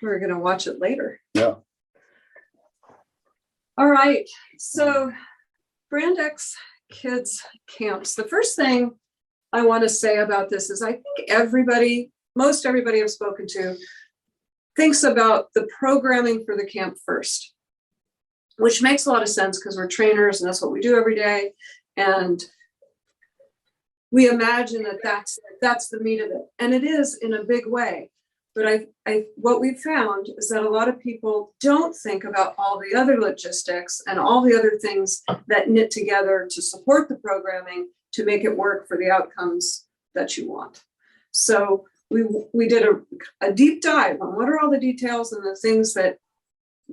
we're going to watch it later. Yeah. All right. So Brand X Kids Camps. The first thing I want to say about this is I think most everybody I've spoken to thinks about the programming for the camp first, which makes a lot of sense because we're trainers and that's what we do every day. And we imagine that that's the meat of it. And it is in a big way. But what we've found is that a lot of people don't think about all the other logistics and all the other things that knit together to support the programming to make it work for the outcomes that you want. So we did a deep dive on what are all the details and the things that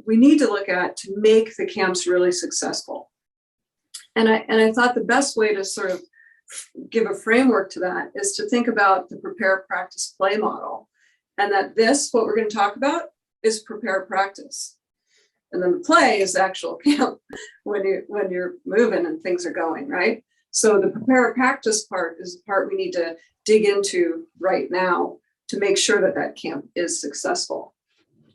we need to look at to make the camps really successful. And I thought the best way to sort of give a framework to that is to think about the prepare, practice, play model. And that what we're going to talk about is prepare, practice. And then the play is the actual camp when you're moving and things are going, right? So the prepare, practice part is the part we need to dig into right now to make sure that camp is successful.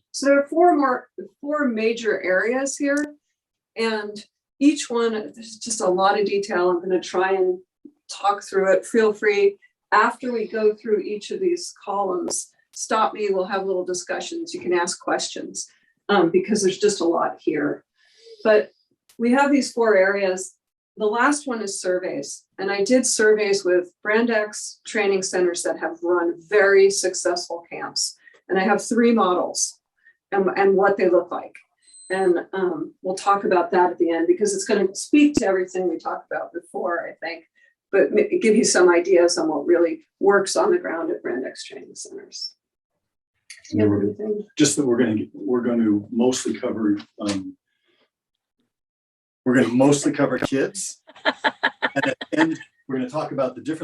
So there are four major areas here, and each one, there's just a lot of detail. I'm going to try and talk through it. Feel free, after we go through each of these columns, stop me, we'll have little discussions. You can ask questions because there's just a lot here. But we have these four areas. The last one is surveys. And I did surveys with Brand X training centers that have run very successful camps. And I have 3 models and what they look like. And we'll talk about that at the end because it's going to speak to everything we talked about before, I think, but give you some ideas on what really works on the ground at Brand X training centers. Just that we're going to mostly cover kids, and at the end we're going to talk about the difference